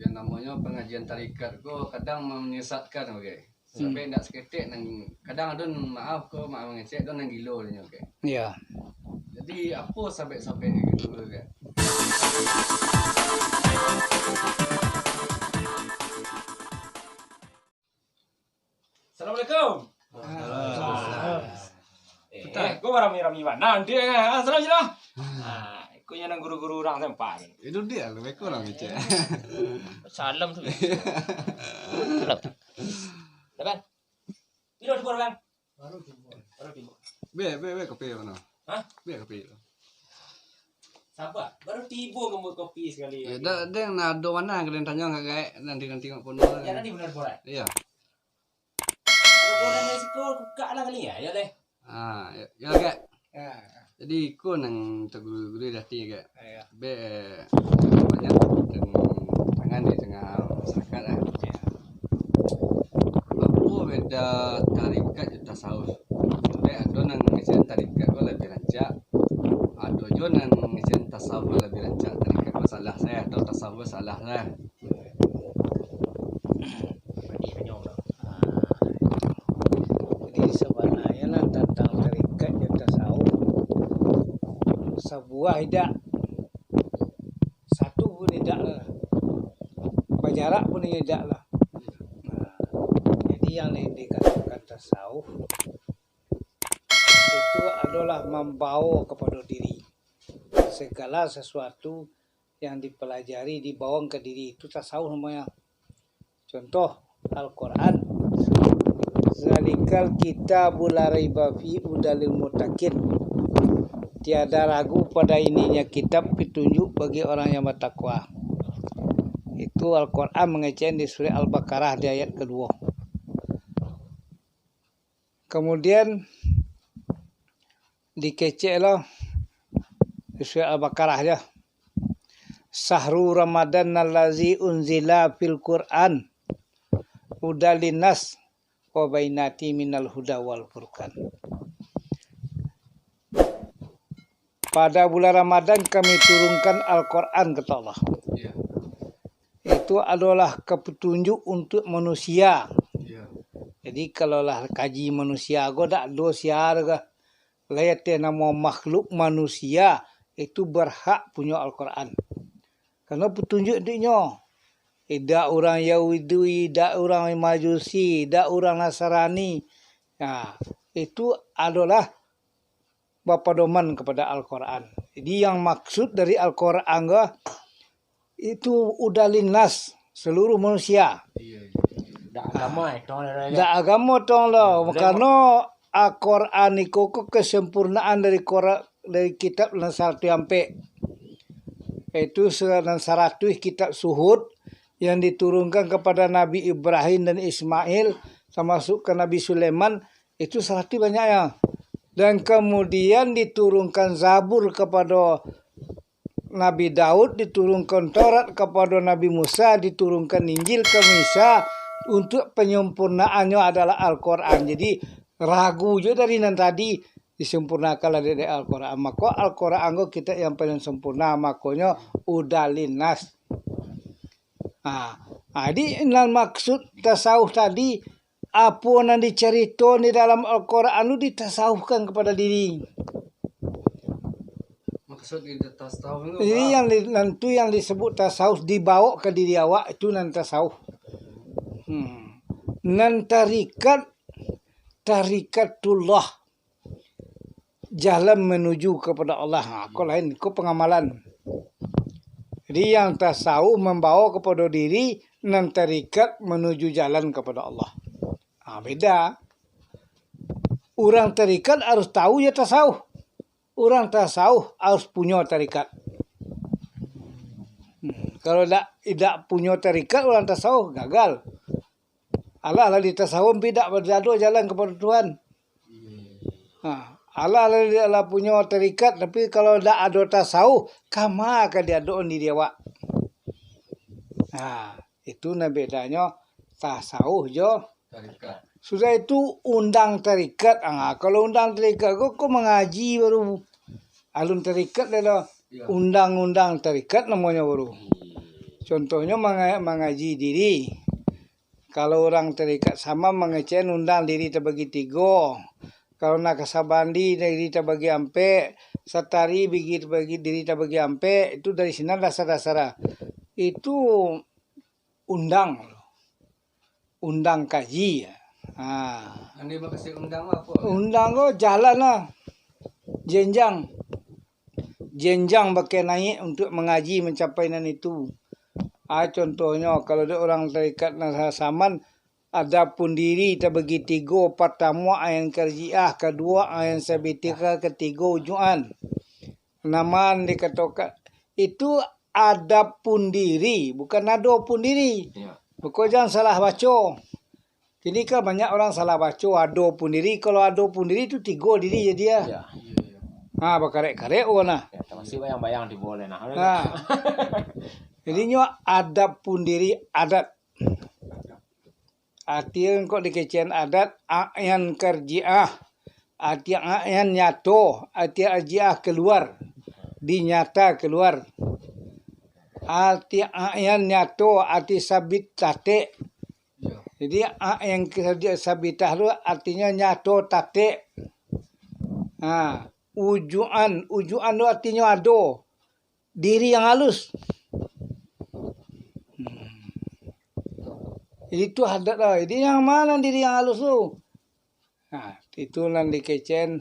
yang namanya pengajian tarikat ko kadang menyesatkan sampai ndak seketik nang kadang ada maaf ngecek tu nang gilo nya Iya. Jadi apa sampai gitu Assalamualaikum. Gue rami-rami mana nanti assalamualaikum. Aku yang guru-guru orang tempat. Itu dia lebih kurang ngecek. Salam tuh. Salam. Depan. Tidur di kan? Baru tidur. Be kopi mana? Hah? Be kopi. Sabar. Baru tiba kamu kopi sekali. Ya dah yang nado mana kalian tanya enggak nanti kan tengok pun. Ya nanti benar boleh. Iya. Kalau boleh resiko buka lah kali ya deh. Ya kak. Jadi ku nang guru dati kak. Be banyak tangan di tengah masyarakat lah. Aku beda tarikat juta tasawuf. Be ada nang ngisen tarikat ko lebih rancak. Ada jo nang ngisen tasawuf lebih rancak. Tarikat ko salah saya atau tasawuf salah lah. Jadi sebenarnya lah tentang tarikat dan tasawuf sebuah tidak, satu pun tidak lah, berjarak pun tidak lah. Jadi yang dikatakan tasawuf itu adalah membawa kepada diri segala sesuatu yang dipelajari dibawa ke diri, itu tasawuf namanya. Contoh Al-Quran, zalikal kitabul la raiba fi udalil muttaqin. Tiada ragu pada ininya kitab petunjuk bagi orang yang bertakwa. Itu Al-Quran mengecek di surah Al-Baqarah di ayat kedua. Kemudian dikeceklah di surah Al-Baqarah ya. Sahru Ramadan allazi unzila fil Quran hudalinas wa bainati minal huda wal furqan. Pada bulan Ramadan kami turunkan Al-Quran kata Allah. Iya. Itu adalah petunjuk untuk manusia. Iya. Jadi kalau lah kaji manusia goda dosia ga lihat nama makhluk manusia itu berhak punya Al-Quran. Karena petunjuk intinya. Tidak orang Yahudi, tidak orang Majusi, tidak orang Nasrani. Nah, itu adalah berpedoman kepada Al-Quran. Jadi yang maksud dari Al-Quran itu udah linnas seluruh manusia. Iya. Tidak agama tong lah. Karena Al-Quran itu kesempurnaan dari kitab dan satu sampai itu 100 kitab suhud yang diturunkan kepada Nabi Ibrahim dan Ismail, termasuk ke Nabi Sulaiman, itu 100 banyak ya. Dan kemudian diturunkan Zabur kepada Nabi Daud, diturunkan Taurat kepada Nabi Musa, diturunkan Injil ke Musa. Untuk penyempurnaannya adalah Al-Quran. Jadi ragu juga dari nan tadi disempurnakan dari Al-Quran. Maka Al-Quran kita yang paling sempurna, makanya udah linas. Jadi maksud tasawuf tadi apa yang dicerita di dalam Al-Quran itu ditasawufkan kepada diri. Maksud itu tasawuf itu Jadi yang disebut tasawuf dibawa ke diri awak itu nan tasawuf. Nan tarikatullah, jalan menuju kepada Allah. Kau lain, kau pengamalan. Jadi yang tasawuf membawa kepada diri, nan tarikat menuju jalan kepada Allah. Beda. Orang tarikat harus tahu ya tasawuf. Orang tasawuf harus punya tarikat. Kalau tidak punya tarikat, orang tasawuf gagal. Allah di tasawuf tidak berjadu jalan kepada Tuhan. Allah punya tarikat, tapi kalau tidak ada tasawuf, kama akan dia doa di dia wak. Itu bedanya tasawuf jo. tarikat. Sudah itu undang tarikat. Kalau undang tarikat kok mengaji baru. Alun tarikat adalah undang-undang tarikat namanya baru. Contohnya mengaji diri. Kalau orang terikat sama mengecen undang diri terbagi 3. Kalau nak kasabandi diri terbagi ampe, satari bagi diri terbagi ampe, itu dari sini dasar-dasar. Itu undang kaji ya. Andi makasih undang apa? Undang jalan lah. Jenjang pakai naik untuk mengaji mencapai nan itu. Contohnya kalau ada orang terikat nasaman, ada pun diri terbagi 3. Pertama ayan kerjiah, kedua ayan sabitika, ketiga ujuan. Naman dikatakan itu ada pun diri, bukan ada pun diri. Bukan jangan salah baca. Jadi kan banyak orang salah baca ada pun diri. Kalau ada pun diri itu 3 diri jadi ya. Berkarek-karek nah. Ya, masih bayang-bayang di boleh nah. Jadinya adat pun diri adat. Artinya kok dikecian adat ayan kerjiah. Artinya ayan nyato. Artinya ajiah keluar. Dinyata keluar. Artinya ayan nyato. Arti sabit tate. Jadi ayan sabitah itu artinya nyato tate. Ujuan itu artinya ada. Diri yang halus. Itu adat lah. Jadi yang mana diri yang halus tu? Itu nanti kecen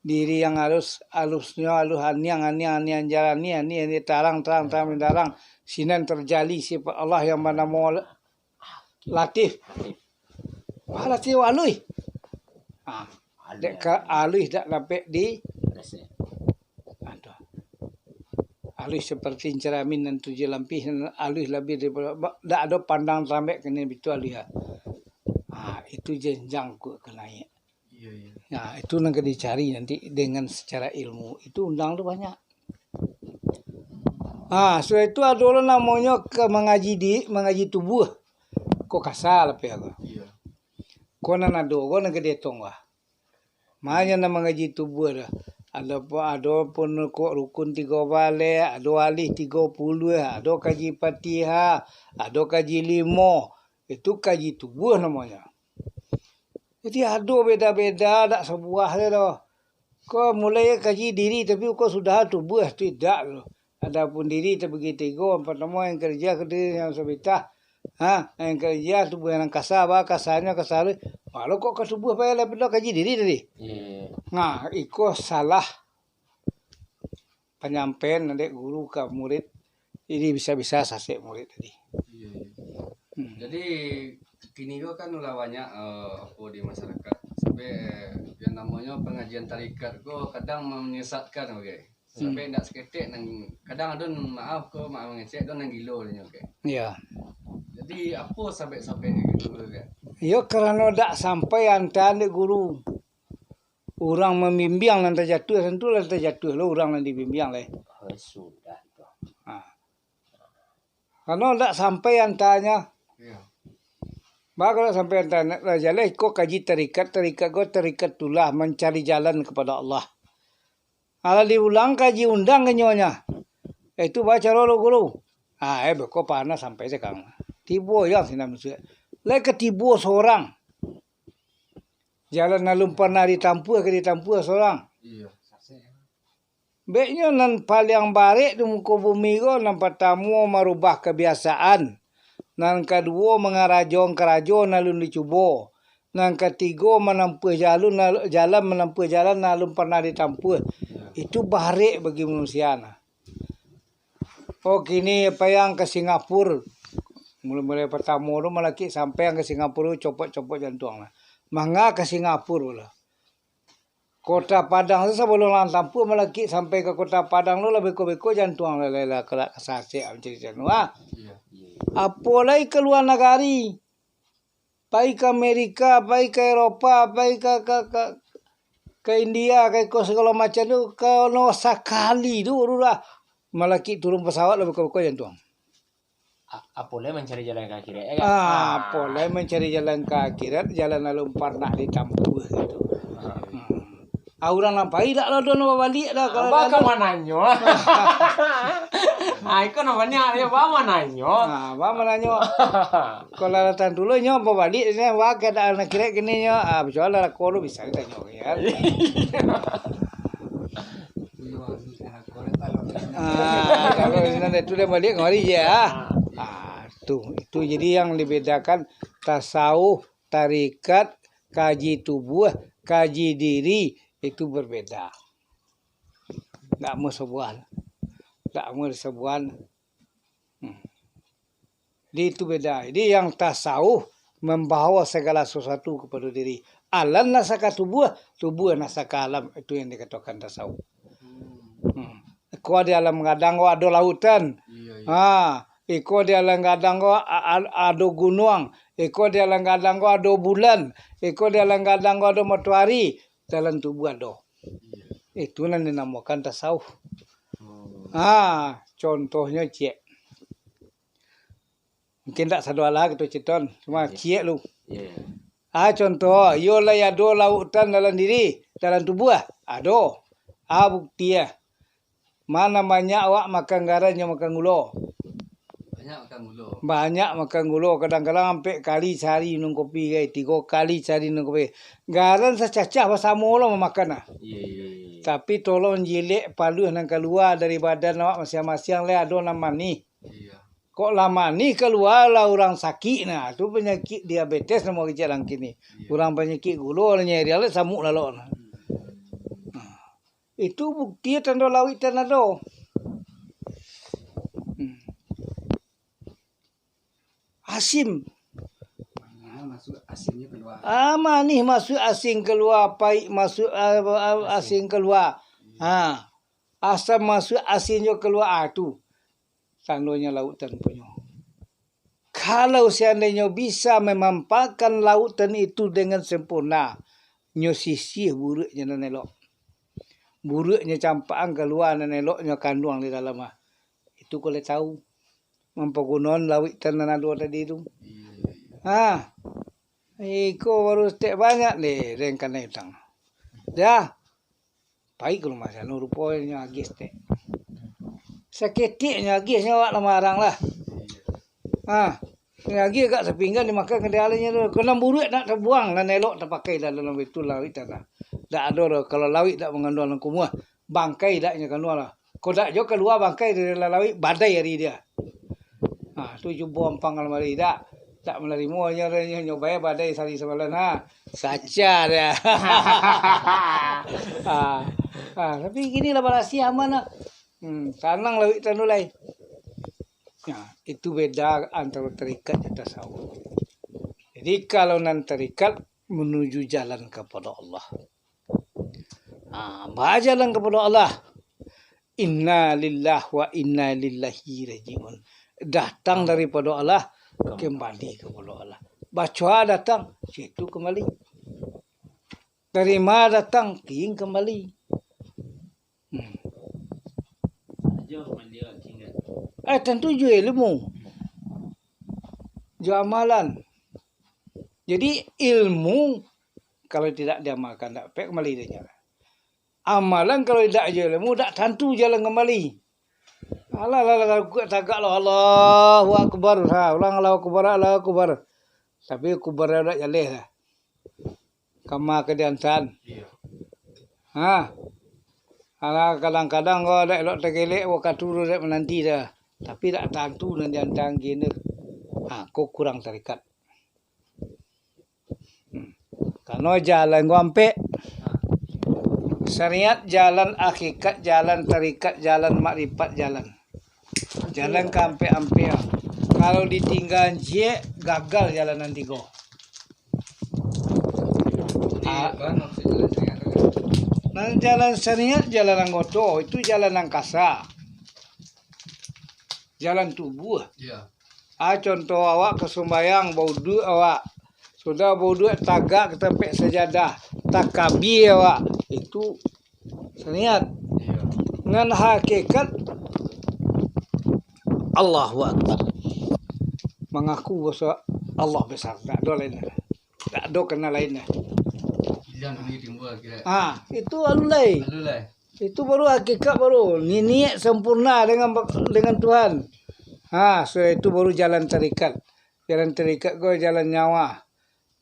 diri yang halusnya anian jalan ni tarang sinan terjali sifat Allah yang mana mau latif. Latif alui. Dek alui dak dapat di alus seperti ceramin dan 7 lampis alus lebih daripada tak ada pandang sampai kena itu alus. Itu jenjang kena ya. Itu nak dicari nanti dengan secara ilmu. Itu undang tu banyak. Setelah itu ada orang namanya mengaji tubuh. Kok kasar lah aku. Kau nak nak gede tong wah. Makanya nak mengaji tubuh dah. Ada pun kok rukun 3 balik, ada alih 30, ada kaji Fatihah, ada kaji 5. Itu kaji tubuh namanya. Jadi ada beda-beda, tak sebuah dah. Kau mulai kaji diri tapi kau sudah tubuh tidak loh. Ada pun diri terbagi 3, pertama yang kerja diri yang sabitah. Yang kerja tubuh yang kasarnya kasar. Malu kok ke tubuh payah lepas kaji diri tadi. Ikut salah penyampaian dari guru ke murid. Jadi bisa-bisa sasek murid tadi. Jadi kini kan ulah banyak di masyarakat. Sampai yang namanya pengajian tarikat kadang menyesatkan Sampai nak seketik kadang ada maaf mengecek nang gilo Ya. Jadi apa sampai gitu kan? Ya kerana tak sampai antara guru. Orang membimbing dan terjatuh tentu lah terjatuh lah orang yang dibimbing lah. Sudah tu. Karena tak sampai antaranya. Ya. Kalau sampai antaranya jalan kau kaji terikat itulah mencari jalan kepada Allah. Kalau diulang kaji undang kenyonya. Itu baca rolo guru. Kau panas sampai sekarang. Tibo yang sini maksudnya. Lagi tibo seorang. Jalan nalum pernah ditampu seorang. Iya. Baiknya nan paling barik di muka bumi ko nan pertama merubah kebiasaan. Nan kedua mengarajong kerajo nalun dicuba. Nan ketiga menempuh jalan menempuh jalan nalun pernah ditampu. Itu barik bagi manusia. Kini apa yang ke Singapura. Mulai pertama tu malaki sampai yang ke Singapura copot jantung lah. Mangga ke Singapura lah. Kota Padang tu sebelum lang tampu malaki sampai ke Kota Padang tu lebih beko jantung lah kelak kesasik macam tu. Apa lagi ke luar negari? Baik ke Amerika, baik ke Eropah, baik ke India, ke segala macam tu. Kalau sekali tu lah malaki turun pesawat lebih beko jantung. Apolai mencari jalan ke akhirat. Apolai mencari jalan ke akhirat, jalan lalu pernah ditampu gitu. Orang nampai tak lah dono balik dah kalau bakal mananya. Iku namanya dia bawa nanyo. Ba mananyo. Kalau datang dulu nyo apa balik ni wa kada anak kira gini nyo. Betul lah ko bisa kita nyo ya. Kalau nanti itu dia balik ngori ya. Itu jadi yang dibedakan tasawuf, tarikat, kaji tubuh, kaji diri itu berbeda. Tak mau sebuah. Itu beda. Jadi yang tasawuf membawa segala sesuatu kepada diri. Alam nasaka tubuh, tubuh nasaka alam. Itu yang dikatakan tasawuf. Iko di alam kadang ada lautan. Iko di alam kadang ada gunung. Iko di alam kadang ada bulan. Iko di alam kadang ada matahari. Dalam tubuh ada. Itu yang dinamakan tasawuf. Contohnya cek. Mungkin tak satu lah gitu citon. Cuma cek lu. Contoh. Yola ya ada lautan dalam diri. Dalam tubuh. Ada. Bukti ya. Mana banyak awak makan garam yang makan gula. Banyak makan gula. Kadang-kadang sampai kali sehari minum kopi. 3 kali sehari minum kopi. Garam secacah bersama lo memakan. Tapi tolong jilek paluh yang keluar dari badan awak masing-masing le ada lama ni. Kok lama ni keluar lah orang sakit nah. Tu penyakit diabetes nama kejalan kini. Orang penyakit gula nyeri ale samuk lalu. Itu bukti tanda lawit dan ada. Asim. Masuk asinnya keluar. Manis masuk asin keluar, pahit masuk asin keluar. Asam masuk asinnya keluar. Tu tandanya lautan punya. Kalau seandainya bisa memampakkan lautan itu dengan sempurna, nyo sisih buruknya dan elok. Buruknya campaan keluar dan eloknya kandung di dalam. Itu kalau tahu mempergunakan lautan dan ada tadi itu. Iko baru stek banyak nih rengkan netang. Dah. Baik kalau masa nu rupanya agis teh. Seketiknya agisnya awak lamarang lah. Lagi agak sepinggan dimakan ke dalamnya tu. Kena buruk nak terbuang dan elok terpakai dalam itu lawit tanah. Tak ada kalau lawit tak mengandung kumua. Bangkai taknya keluar lah. Kau tak jauh keluar bangkai dari lawit badai hari dia. Tu jumpa ampang almari tak. Tak menerima nyobai badai sari semalam saja dia. Tapi gini lah balasia mana. Tanang lawit tanulai. Itu beda antara tarikat dan tasawuf. Jadi kalau nan tarikat menuju jalan kepada Allah. Jalan kepada Allah. Inna lillahi wa inna ilaihi rajiun. Datang daripada Allah. Kembali kepada Allah. Baca datang, situ kembali. Terima datang, ting kembali. Tentu juga ilmu. Juga amalan. Jadi ilmu kalau tidak diamalkan tak baik kembali dia jalan. Amalan kalau tidak ilmu tak tentu jalan kembali. Allah tagak lah Allahu Akbar. Ulang Allahu Akbar. Tapi Akbar dah jaleh lah. Kama kediantan. Kadang-kadang kau dah elok tergelek waktu turu dah menanti dah. Tapi tak tentu nanti antang gini. Kau kurang tarikat. Karena jalan kau ampe. Syariat jalan hakikat, jalan tarikat, jalan makrifat, jalan. Jalan ke ampe-ampe. Kalau ditinggal je, gagal jalan nanti go. Jalan syariat, jalan anggoto, itu jalan angkasa. Jalan tubuh. Contoh awak kesumbayang, baudu awak. Sudah baudu tagak ke tempat sejadah. Takabi awak. Itu syariat. Dengan hakikat Allahu Akbar. Mengaku bahwa Allah besar. Tak ada lainnya. Tak ada kena lainnya. Itu alulai. Itu baru hakikat baru. Niat sempurna dengan Tuhan. So itu baru jalan tarikat. Jalan tarikat kau jalan nyawa.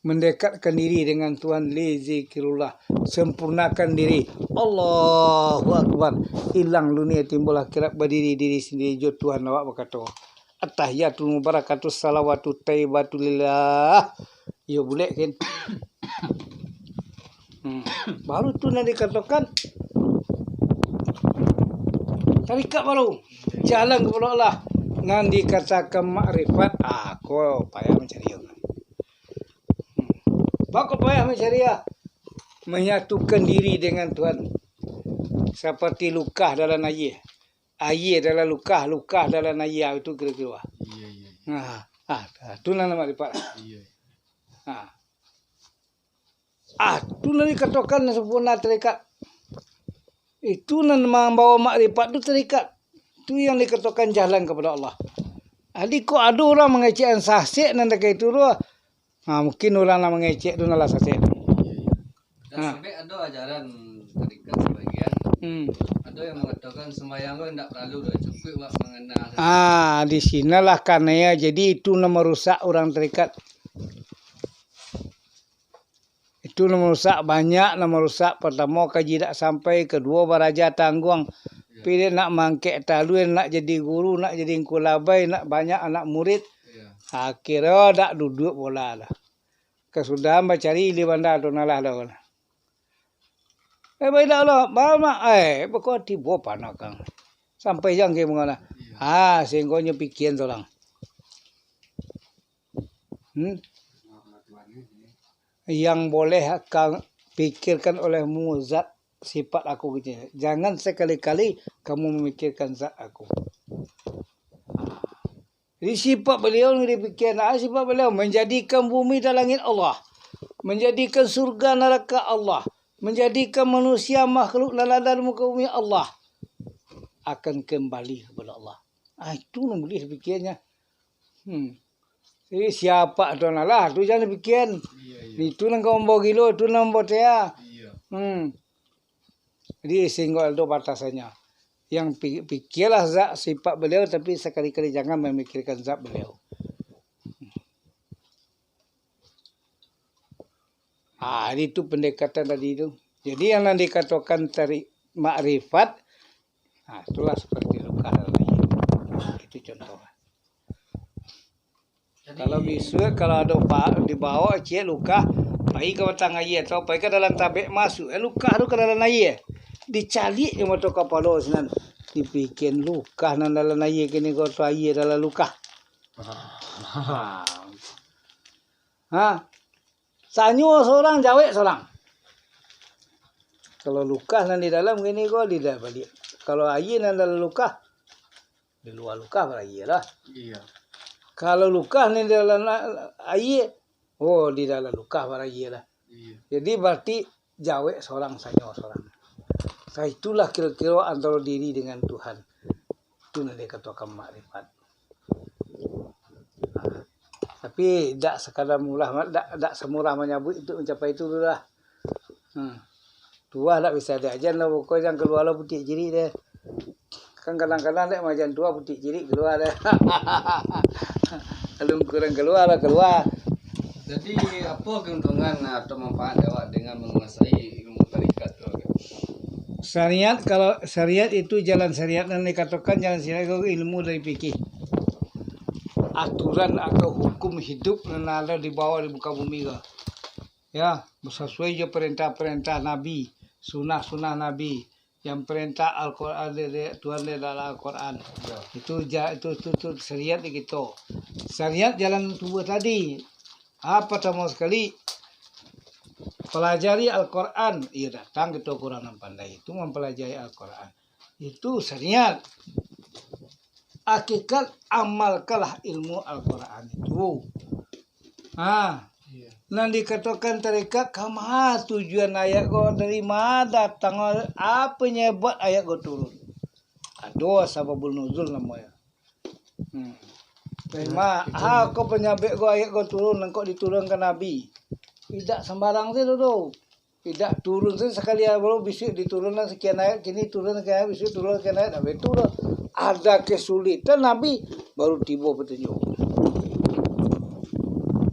Mendekatkan diri dengan Tuhan. Li zikrullah. Sempurnakan diri. Allahu Akbar. Hilang dunia timbul akhirat berdiri diri sendiri. Jo Tuhan awak berkata. At-tahiyatul mubarakatus salawatu tayyibatulillah. Ya boleh kan. Baru tu nak dikatakan tarikat baru. Jalan kepada Allah. Nan dikatakan makrifat. Kau payah mencari Allah. Kau payah mencari Allah. Menyatukan diri dengan Tuhan. Seperti lukah dalam air. Air dalam lukah. Lukah dalam air. Itu kira-kira. Itu nama makrifat. Itu nak dikatakan sempurna tarikat. Itu yang membawa makrifat itu terikat. Itu yang dikatakan jalan kepada Allah. Jadi kok ada orang mengecek sahsik dan dekat itu doa. Mungkin orang nak mengecek itu nalah sahsik. Dan sampai ada ajaran terikat sebagian. Ada yang mengatakan sembahyang itu tidak perlu dah cukup buat mengenal. Di sinilah karena jadi itu yang merusak orang terikat. Itu merusak banyak, merusak pertama kaji tak sampai, kedua beraja tanggung. Pilih nak mangkek talu, nak jadi guru, nak jadi kulabai, nak banyak anak murid. Akhirnya tak duduk bola lah. Kesudahan mencari di bandar tu nalah dah. Baiklah Allah, mak, pokok tiba panak kang. Sampai yang ke mengana. Sehingga pikiran orang. Yang boleh akan pikirkan olehmu zat sifat aku gitu. Jangan sekali-kali kamu memikirkan zat aku. Jadi sifat beliau yang dipikirkan, sifat beliau menjadikan bumi dan langit Allah, menjadikan surga neraka Allah, menjadikan manusia makhluk dalam muka bumi Allah, akan kembali kepada Allah. Itu yang boleh dipikirnya. Jadi siapa tu lah, tu jangan fikir. Itu nang kau bawa kilo, itu nang bawa tea. Jadi singgol tu batasannya. Yang pikirlah zat sifat beliau, tapi sekali-kali jangan memikirkan zat beliau. Itu pendekatan tadi itu. Jadi yang nanti dikatakan dari makrifat, itulah seperti luka lagi. Itu contoh. Kalau bisa, kalau ada dibawa cik luka, pergi ke batang air atau pergi ke dalam tabik masuk. Luka tu ke dalam air. Dicalik je mata kepala senan. Dibikin luka nan dalam air kini kau tu air dalam luka. Sanyo seorang, jawek seorang. Kalau luka nan di dalam kini kau di dalam balik. Kalau air nan dalam luka, di luar luka air lah. Iya. Kalau luka ni dalam air, di dalam luka para air lah. Iya. Jadi berarti jawek seorang, sanyo seorang. Itulah kira-kira antara diri dengan Tuhan. Itu yang dikatakan makrifat. Tapi tak sekadar mulah, tak semurah menyabut itu mencapai itu dulu lah. Tua tak bisa diajar lah, pokoknya yang keluar lah putih jiri dia. Kan kadang-kadang tak macam tua putih jiri keluar dia. Kalau kurang keluar lah keluar. Jadi apa keuntungan atau manfaat awak dengan menguasai ilmu tarikat tu? Syariat, kalau syariat itu jalan syariat dan dikatakan jalan syariat itu ilmu dari fikih. Aturan atau hukum hidup yang ada di bawah di muka bumi ke. Ya, sesuai je perintah-perintah Nabi, sunnah-sunnah Nabi. Yang perintah Al-Quran Tuhan dalam Al-Quran. Itu syariat gitu. Syariat jalan dua tadi. Pertama sekali pelajari Al-Quran. Ia datang ke Quran pandai itu mempelajari Al-Quran. Itu syariat. Hakikat amalkanlah ilmu Al-Quran itu. Nanti dikatakan tarikat kama tujuan ayat kau dari mana datang apa nyebut ayat kau turun. Ada sababul nuzul namanya. Kau penyabik kau ayat kau turun, kau diturunkan Nabi. Tidak sembarang itu tu. Tidak turun sekali baru besok diturunkan sekian ayat, kini turun sekian ayat, besok turun sekian ayat, tapi itu ada kesulitan Nabi baru tiba petunjuk.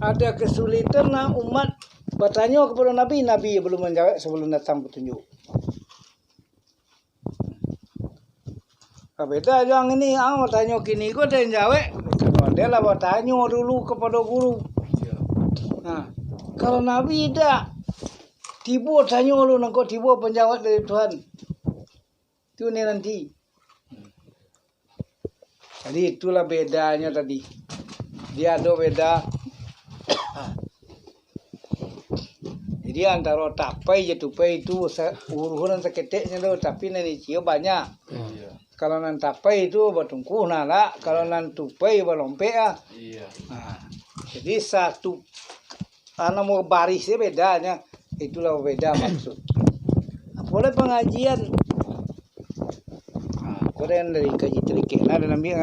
Ada kesulitan umat bertanya kepada Nabi, Nabi belum menjawab sebelum datang petunjuk. Beda yang ini, tanya kini kau dia jawab. Dia lah bertanya dulu kepada guru. Nah, kalau Nabi tidak, tiba tanya dulu, nangkau tiba penjawab dari Tuhan. Itu ni nanti. Jadi itulah bedanya tadi. Dia ada beda. Jadi antara tapai je tupai itu urusan seketiknya tu, tapi nanti cio banyak. Kalau nan tapai itu bertungku nala, kalau nan tupai berlompek ah. Iya. Nah, jadi satu mau barisnya bedanya, itulah beda maksud. Boleh pengajian. Koren dari kaji terikik ada nambi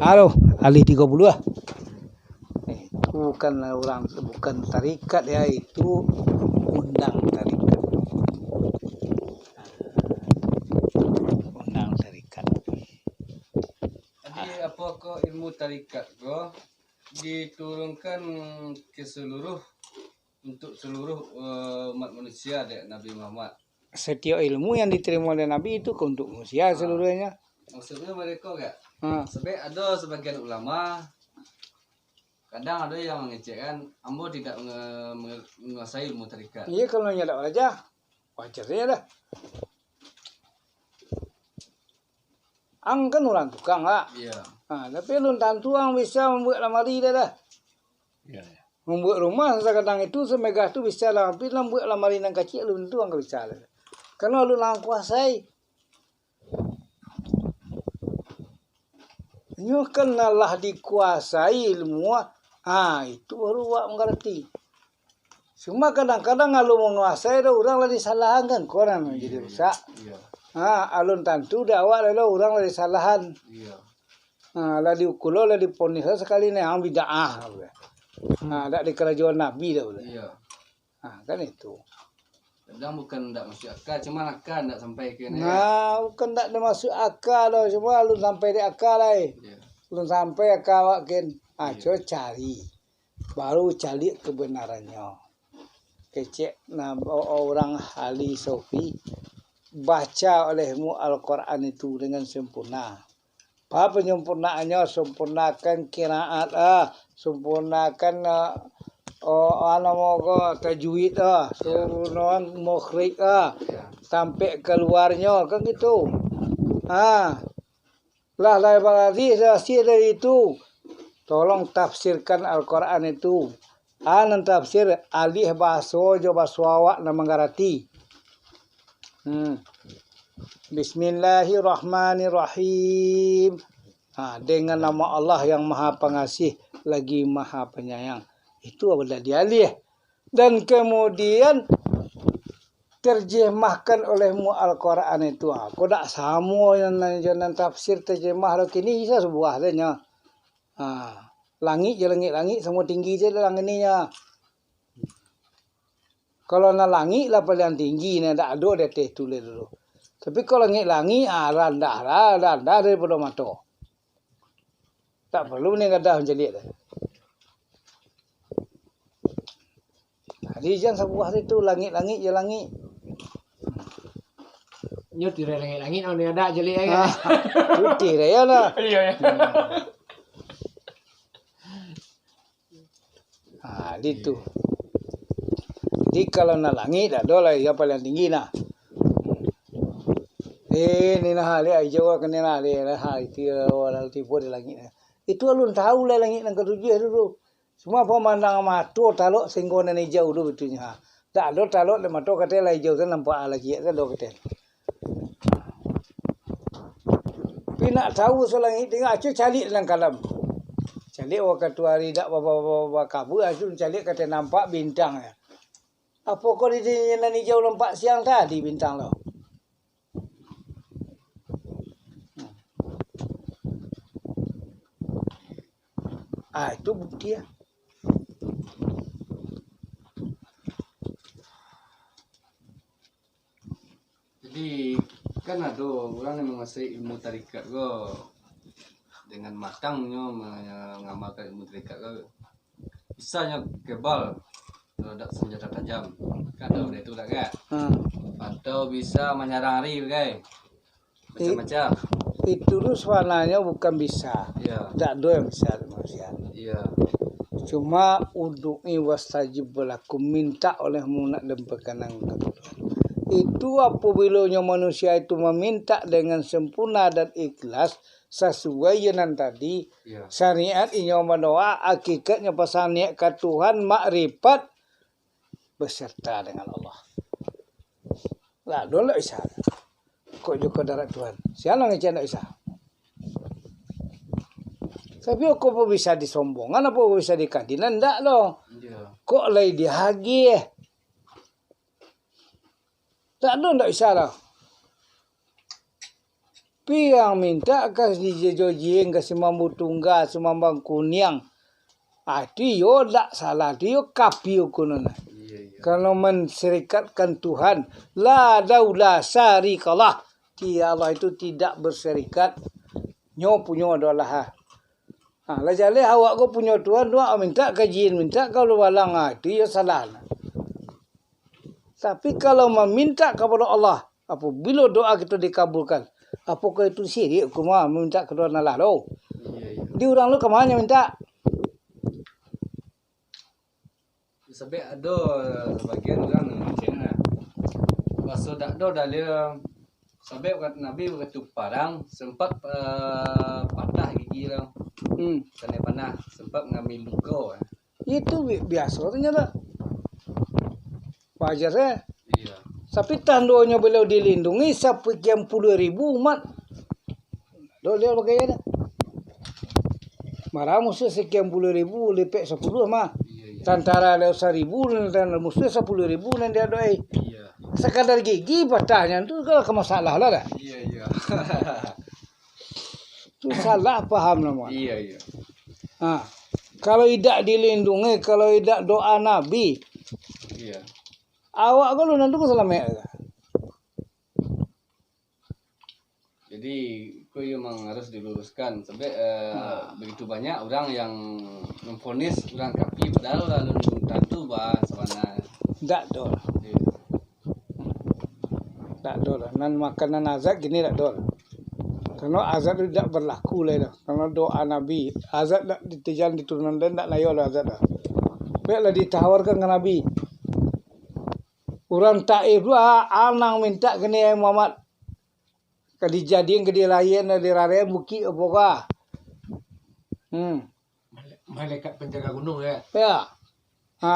halo, ahli 30 ah. Bukan orang, bukan tarikat ya, itu undang tarikat. Jadi apakah ilmu tarikat ko diturunkan ke seluruh untuk seluruh umat manusia dek Nabi Muhammad? Setiap ilmu yang diterima oleh Nabi itu untuk manusia seluruhnya. Maksudnya mereka enggak? Sebab Ada sebagian ulama kadang ada yang mengecekkan ambo tidak menguasai ilmu tarikat. Iya, kalau nyada aja wajar ya dah. Ang kan orang tukang lah. Iya. Tapi lu tentu ang bisa membuat lamari dah. Iya. Membuat rumah kadang itu semegah tu bisa lah. Tapi membuat lamari yang kecil lu tentu ang bisa lah. Karena lu lang kuasai. Nyo kenalah dikuasai ilmu. Itu baru wak mengerti. Cuma kadang-kadang kalau menguasai dah orang lah disalahan kan. Korang jadi rusak. Iya. Alun tentu dakwah lalu orang lagi salahan. Iya. Lah diukulo lah diponis sekali ni ang bid'ah. Tak di kerajaan Nabi dah boleh. Iya. Kan itu. Kadang bukan tak masuk akal, cuma akal tak sampai ke ni. Bukan tak ada masuk akal dah, cuma alun sampai di akal lah. Iya. Alun sampai akal wakin. Coba cari. Baru cari kebenarannya. Kecek orang ahli sofi. Baca olehmu Al-Quran itu dengan sempurna. Apa penyempurnaannya? Sempurnakan qiraat, sempurnakan tajwid, sempurnakan mukhrij, sampai keluarnya kan gitu. Lah berarti hasil dari itu. Tolong tafsirkan Al-Quran itu. Nan tafsir alih bahasa bahasa awak na mengerti. Bismillahirrahmanirrahim. Dengan nama Allah yang Maha Pengasih lagi Maha Penyayang. Itu adalah dialih. Dan kemudian terjemahkan olehmu Al-Quran itu. Kau tak sama yang tafsir terjemah kini bisa sebuah adanya. Langit je langit semua tinggi je langit ni ya. Kalau na langit lah paling tinggi ni tak ada dia teh tulis dulu. Tapi kalau langit rendah daripada mata. Tak perlu ni gadah menjelit. Jadi jangan sebuah itu langit je langit. Nyut di langit ni ada jelit kan. Putih dia lah. Iya. Itu. Jadi kalau na langit ada lah yang paling tinggi nah. Ni nah dia hijau kan nah dia itu orang tipu di langit. Itu alun tahu lah langit yang ketujuh dulu. Semua pemandang mata talok singgon ni hijau dulu betulnya. Tak ada talok le mata kata lah hijau kan nampak lagi kan do kata. Tapi nak tahu so langit tengok acu cari dalam kalam. Cari waktu hari dak bapa kabur acu cari kata nampak bintang ya. Apa kau di sini ni jauh lompat siang tadi bintang lo? Itu bukti ya. Kan ada orang yang menguasai ilmu tarikat go dengan matangnya mengamalkan ilmu tarikat go bisanya kebal terhadap senjata tajam. Kan ada itu tak kan? Atau bisa menyerang hari guys. Macam-macam. Itu sebenarnya bukan bisa. Iya. Tak ada yang bisa manusia. Iya. Cuma udu'i wastajib lakum, minta olehmu nak dan perkenan itu apabila manusia itu meminta dengan sempurna dan ikhlas sesuai yang tadi Iya. syariat inyo mendoa hakikatnya pasaniak ke Tuhan makrifat beserta dengan Allah. Lah dole isa. Kok juga darat Tuhan. Siapa yang nak isa? Tapi kok bisa disombongan apa bisa dikadinan ndak loh. Iya. Kok lagi dihagi. Tak ada ndak bisa lah. Piang minta kas dijojing kas mambu tunggal semambang kunyang. Dia tak salah. Dia kapi ukunana. Iya. Kalau menserikatkan Tuhan, la daula syarikalah. Dia Allah itu tidak berserikat. Nyo punya adalah. Lah jale awak ko punya Tuhan, doa minta kajian minta kalau walang itu ya salah. Tapi kalau meminta kepada Allah, apabila doa kita dikabulkan, apakah itu syirik? Kuma minta kepada Allah lo. Iya. Di orang lu kemana minta? Sampai ada sebagian orang yang macam pasal tak ada dalil sampai kata Nabi waktu parang sempat patah gigi lah. Kena panah sempat ngambil luka. Itu biasa ternyata. Wajar ya. Iya. Tapi tandonya beliau dilindungi sekian puluh ribu umat. Dia bagaimana? Marah musuh sekian puluh ribu lepek 10 mah. Iya. Tantara lewat 1.000 dan musuh 10.000 dan dia doai. Iya. Sekadar gigi patahnya itu kalau ke masalah lah dah. Iya. Itu salah paham nama. Iya. Kalau tidak dilindungi, kalau tidak doa Nabi, Iya. awak kalau nanti ku selamat. Jadi itu memang harus diluruskan sampai begitu banyak orang yang memvonis orang kafir padahal lalu tentu bah sebenarnya. Tak dol. Iya. Tak dol. Nan makanan azab gini tak dol. Karena azab itu tidak berlaku lah dah. Karena doa Nabi, azab tak ditejan diturunkan dan tak layak lah azab dah. Baiklah ditawarkan ke Nabi. Orang Taif tu anang minta ke ni Muhammad. Ke dijadiin ke dia layan di raya bukit apa kah? Malaikat penjaga gunung ya. Ya.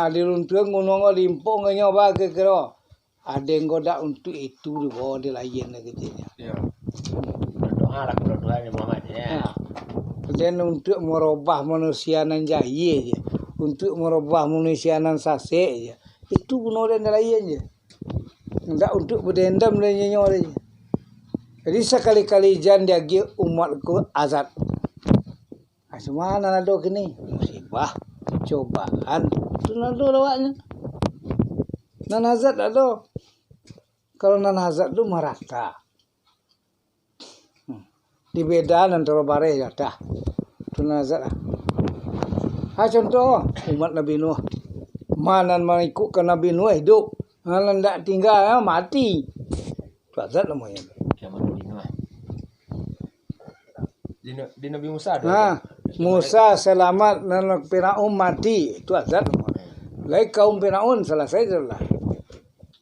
Di runtuang gunung limpong nyoba ke kira. Ada yang goda untuk itu di bawah di layan kecilnya. Iya. Doa lah kebetulan Muhammad ya. Dan untuk merubah manusia nan jahil je. Untuk merubah manusia nan sasek je. Itu guna dan layan je. Tidak untuk berdendam dan nyenyor je. Jadi sekali-kali jan dia gi umatku azab. Semua nak ada kini musibah, cobaan. Itu nak ada lawaknya. Nan azab ada. Kalau nan azab tu merata. Di beda antara bare ya dah. Itu nan azab. Contoh umat Nabi Nuh. Mana mengikut ke Nabi Nuh hidup. Mana tak tinggal mati. Itu azab namanya. Di Nabi Musa Musa selamat dan Firaun mati. Itu azab. Lai kaum Firaun selesai jelah.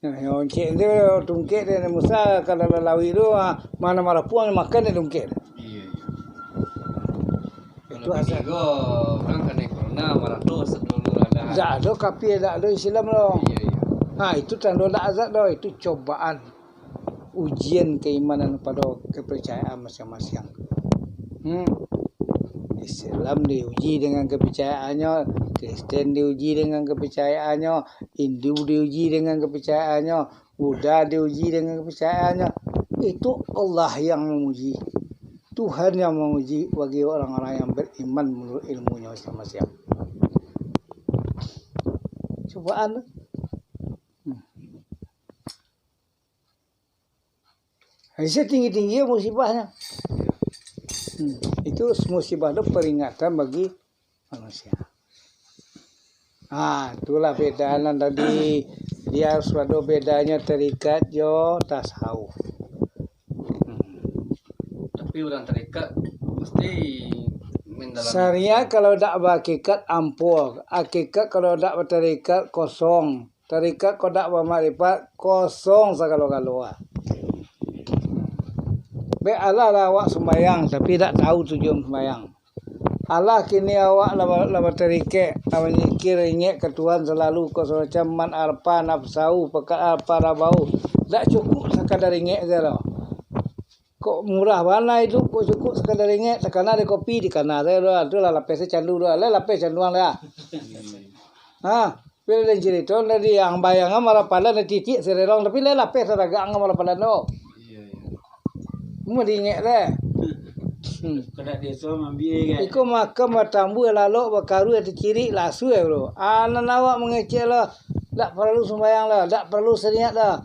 Yang cik dia tungkit dia Musa kalau lawi tu mana puan makan dia tungkit. Iya. Itu azab. Orang kena corona maratus dulu ada. Tak ada kafir, tak ada Islam loh. Iya. Itu tanda azab loh. Itu cobaan. Ujian keimanan pada kepercayaan masing-masing. Islam diuji dengan kepercayaannya, Kristen diuji dengan kepercayaannya, Hindu diuji dengan kepercayaannya, Buddha diuji dengan kepercayaannya. Itu Allah yang menguji. Tuhan yang menguji bagi orang-orang yang beriman menurut ilmunya masing-masing. Cobaan. Bisa tinggi-tinggi musibahnya. Itu musibah itu peringatan bagi manusia. Itulah bedanya tadi. Dia suatu bedanya terikat jo tasawuf. Tapi orang terikat mesti mendalami. Syariah kalau tak berhakikat ampun. Hakikat kalau tak berterikat kosong. Terikat kalau tak bermakrifat kosong segala-galanya. Allah lah awak sembayang tapi tak tahu tujuan sembayang. Allah kini awak lama terikat, lama nyikir ingat ke Tuhan selalu kau semacam man arpa nafsau pekat arpa rabau. Tak cukup sekadar ingat saja lah. Kok murah mana itu? Kok cukup sekadar ingat? Sekana ada kopi di kana saya tu lah lapis candu lah, lapis canduan lah. Bila dan cerita dari yang bayangan malah pada nanti titik sererong tapi lapis raga angam malah pada no. Mau diingat lah. Kena desa mambi kan. Iko makam matambu lalu bakaru ada ciri lasu bro. Anak awak mengecek lah. Tak perlu sembahyang lah. Tak perlu seniat lah.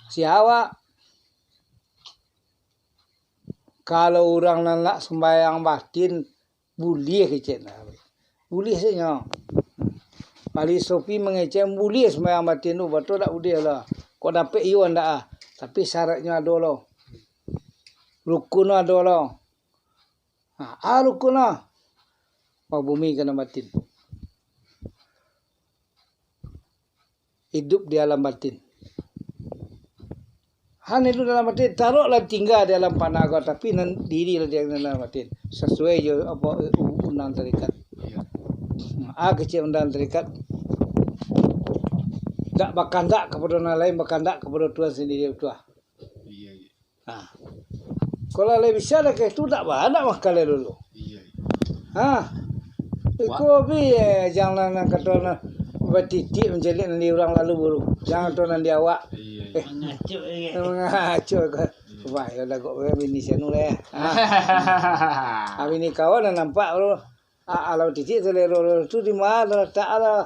Si awak. Kalau orang nak sembahyang batin, boleh kecek lah. Boleh saja. Pali Sofi mengecek boleh sembahyang batin tu. Betul tak boleh lah. Kau dapat iwan tak? Tapi syaratnya ada lah. Rukun ada lah. Rukun lah. Bumi kena batin. Hidup di alam batin. Itu dalam batin. Taruhlah tinggal di alam panaga. Tapi diri lah dia dalam batin. Sesuai je apa undang terikat. Kecil undang terikat. Tak berkandak kepada orang lain. Berkandak kepada Tuhan sendiri. Kalau lebih bisa dah itu tak ada masalah dulu. Ikut jangan nak kata nak bertitik menjelit nanti orang lalu buru. Jangan tu nanti awak. Ngaco ke. Wah, ya dah kok bini senu leh. Bini kawan dah nampak bro. Alau titik selero tu di mana tak ada.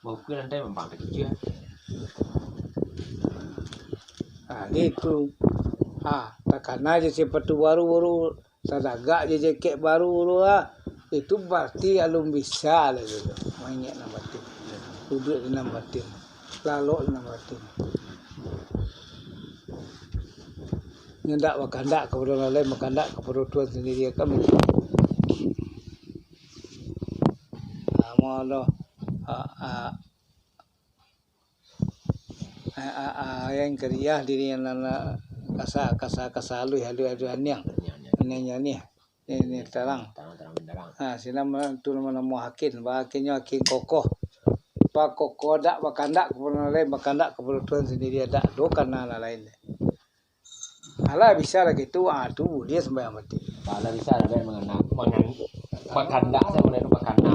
Buku nanti memang kecil. Itu. Takkan aja sepatu baru sadagak je jaket baru itu pasti alum bisa lah gitu. Mainnya nama batin. Duduk di nama batin. Lalu di nama batin. Nyendak berkandak kepada orang lain, berkandak kepada Tuhan sendiri kami. Malah yang kerja diri yang kasa lu anyang ini terang sinam tu nama hakin hakinnya hakin kokoh pak kokoh dak berkandak kepada lain berkandak kepada Tuhan sendiri ada dokan lain ala bisa lah gitu tu dia sembahyang mati Kalau bisa ada mengenal berkandak saya mulai berkandak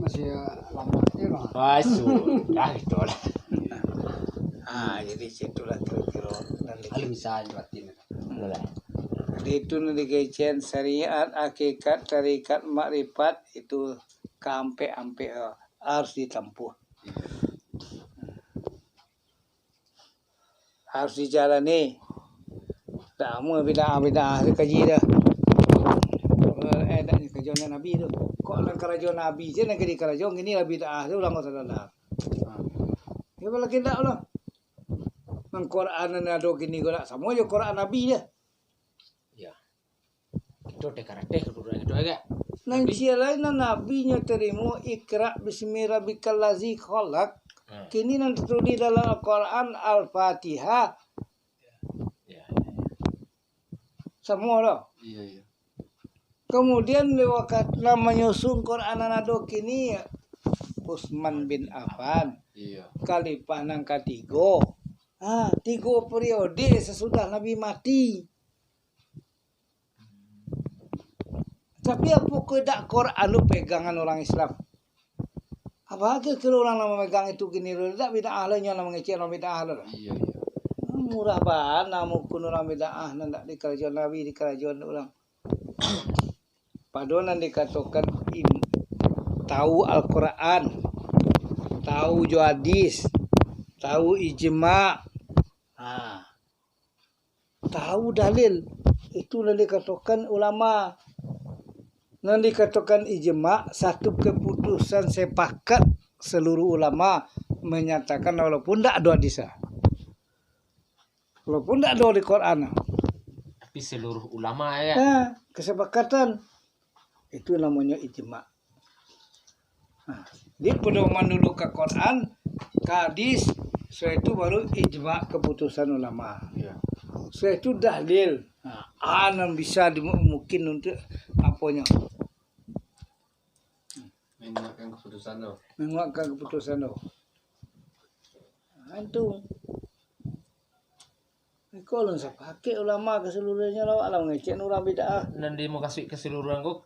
masih lambatnya lah. wah sudah itu lah. Jadi situlah kira-kira Kalau bisa batin. itu nanti kecen syariat hakikat tarikat makrifat itu kampe-ampe harus ditempuh, harus dijalani. Tak mau bid'ah kaji dah. Tak kerajaan Nabi tu. Kok nak kerajaan Nabi je nak jadi kerajaan gini lah bid'ah tu orang kau sadar. Ya kalau kita lah. Nang Quran na do kini gula sama je Quran Nabi je. Ya. Itu karakter kedua itu agak. Nang sia lain Nabi nya terima ikra bismi rabbikal ladzi khalaq. Kini nang tertulis dalam Al-Quran Al-Fatihah. Ya. Semua dah. Iya. Kemudian di waktu menyusun Quran nado kini Utsman bin Affan. Iya. Khalifah nang ketiga. 3 periode sesudah Nabi mati. Tapi apa kedak Quran lu pegangan orang Islam? Apa ke kalau orang lama megang itu gini tak bid'ah lah nyala mengecek orang bid'ah lah. Iya. Murah banget namun kun orang bid'ah nak di kerajaan Nabi di kerajaan orang. Padonan dikatakan tahu Al-Quran, tahu hadis, tahu ijma', Tahu dalil. Itu yang dikatakan ulama. Yang dikatakan ijma, satu keputusan sepakat seluruh ulama menyatakan walaupun tidak ada hadis. Walaupun tidak ada di Quran. Tapi seluruh ulama ya. Kesepakatan itu namanya ijma. Di pedoman dulu ke Quran, ke hadis, setelah itu baru ijma keputusan ulama. Iya. Setelah itu dalil. Yang bisa mungkin untuk apanya? Menguatkan keputusan lo. Menguatkan keputusan lo. Itu. Kalau saya pakai ulama keseluruhannya lah, alam ngecek orang beda. Nanti mau kasih keseluruhan kok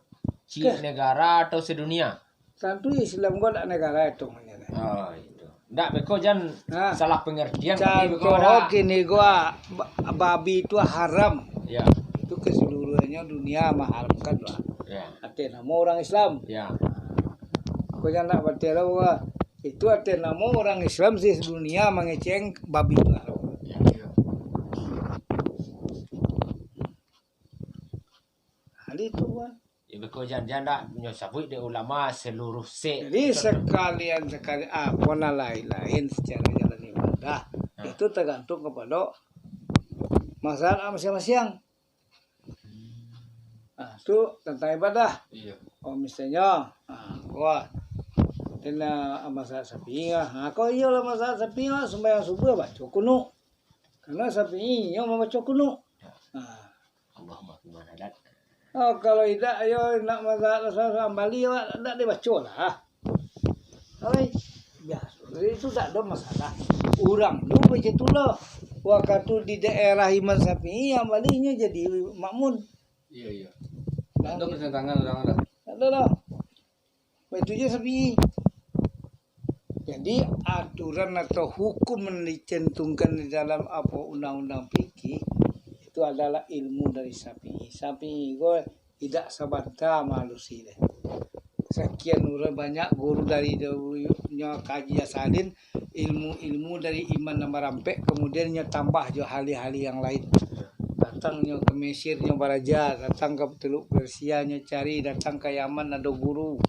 negara atau sedunia? Tentu Islam gua tak negara itu namanya. Oh itu. Ndak beko jan salah pengertian. Contoh gini gua babi itu haram. Ya. Itu keseluruhannya dunia mengharamkan lah. Ya. Artinya nama orang Islam. Ya. Kau jangan nak bertanya gua itu artinya nama orang Islam sih dunia mengeceng babi itu haram. Hal itu kan. Ya beko jan ndak nyosabui de ulama seluruh se. Jadi sekali apa lain secara jalan ibadah itu tergantung kepada masalah masing-masing. Itu tentang ibadah. Iya. Misalnya, gua kena masalah sapinya. Kau iya lah masalah sapinya sembahyang subuh baca kuno. Karena sapinya mau baca kuno. Allahumma gimana dat? Kalau tidak, ayo nak masalah sambali ya tidak dibaca lah. Biasa, itu tak ada masalah. Orang lu begitu lah. Waktu di daerah Iman Sapi yang balinya jadi makmun. Iya. Ada pertentangan orang ada. Ada lah. Itu aja Sapi. Jadi aturan atau hukum yang dicantumkan di dalam apa undang-undang fikih itu adalah ilmu dari Sapi. Sapi gue tidak sabanta manusia. Sekian orang banyak guru dari dulunya kaji asalin ilmu dari iman nama rampek kemudiannya tambah juga hal-hal yang lain. Datangnya ke Mesirnya baraja, datang ke Teluk Persianya cari, datang ke Yaman ada guru.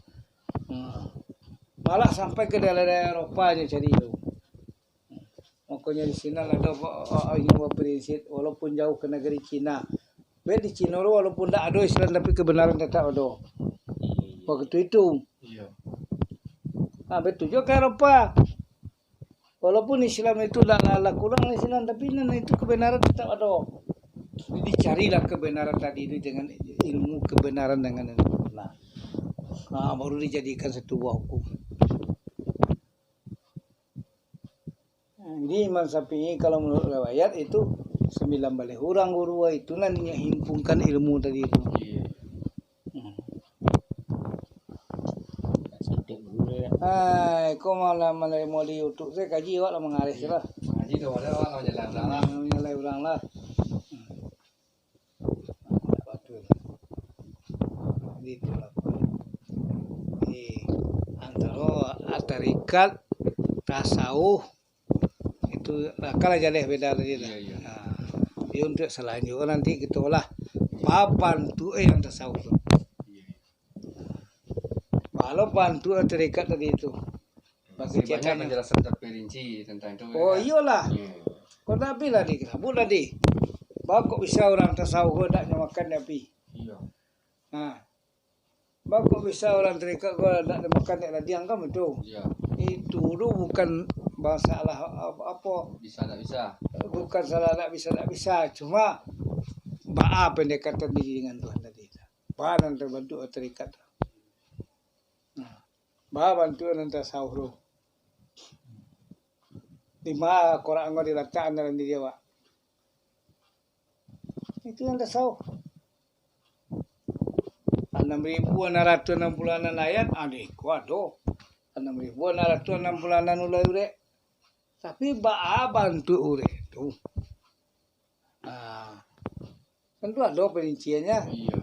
Malah sampai ke daerah Eropa nya cari itu. Makanya di sini ada yang prinsip walaupun jauh ke negeri Cina. Di Cina walaupun tidak ada Islam tapi kebenaran tetap ada. Waktu itu. Iya. Betul juga ke Eropa. Walaupun Islam itu tidak kurang Islam tapi itu kebenaran tetap ada. Jadi carilah kebenaran tadi itu dengan ilmu kebenaran dengan benar. Baru dijadikan satu buah hukum. Jadi Imam Syafi'i kalau menurut riwayat itu 9 balik orang guru itu nantinya himpunkan ilmu tadi itu. Iya. Kau malah mau di YouTube saya kaji awak lah mengaris lah. Haji tu ada orang jalan lah. Menyalai orang lah. Gitu lah. Antara tarikat tasawuf itu kalah jaleh beda tadi lah. Iya. Dia untuk selanjutnya nanti kita lah papan tu yang tasawuf. Kalau bantu terikat tadi itu. Masih banyak penjelasan terperinci tentang itu. Oh iyalah. Kau tak bilang tadi, sabut tadi. Bapak kok bisa orang tasawuf tak makan api. Iya. Bapak bisa orang terikat kau tak makan tadi angkam itu. Iya. Itu tu bukan masalah apa. Bisa tak bisa. Bukan salah tak bisa. Cuma pendekatan diri dengan Tuhan tadi. Bahan terbentuk terikat. Bantuan nanti sahur. Lima Quran ngo diletakkan dalam diri awak. Itu yang tasawuf. 6.666 ayat adik waduh. 6.666 ulai urek. Tapi bantu urek tu. Tentu ada perinciannya. Iya.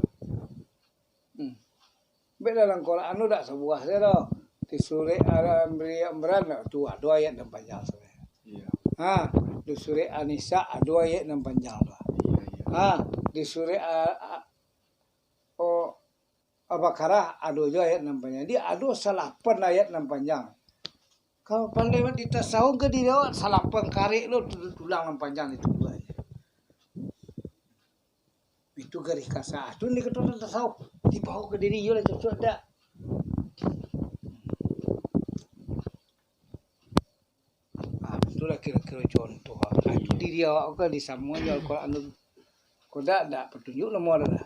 Dalam Quran itu tak sebuah saja. Di surah Al-Imran tu ada ayat yang panjang sebenarnya. Iya. Di suri Anisa ado ayat yang panjang lah. Di suri Al-Baqarah ado juga ayat yang panjang. Dia ado salapan ayat yang panjang. Kalau pandai di tasawuf ke dia salapan kari lo tulang yang panjang itu dua aja. Itu garis kasar. Itu ni ketua tasawuf dibawa ke diri yo lah cocok dak. Itulah kira-kira contoh. Itu diri awak kan disambung Al-Quran tu. Kau dak petunjuk nomor dah.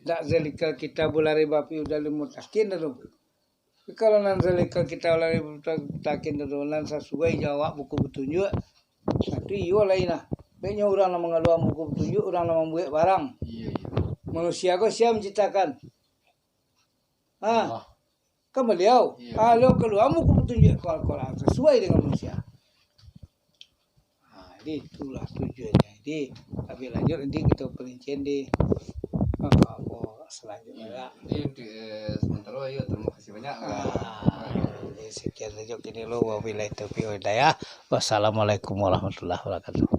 Dak zalika kitabul la raiba fi hudal lil muttaqin tu. Kalau nan zalika kitabul la raiba fi muttaqin tu nan sesuai jawab buku petunjuk. Satu iyo lain lah. Banyak orang yang mengaluan buku petunjuk, orang yang membuat barang. Manusia kau siapa menciptakan? Kan beliau. Kalau keluar buku petunjuk Al-Quran sesuai dengan manusia. Jadi itulah tujuannya. Jadi tapi lanjut nanti kita perincian di selanjutnya. Jadi sementara yuk terima kasih banyak. Sekian saja kini lo wabillahi taufiq wal hidayah. Wassalamualaikum warahmatullahi wabarakatuh.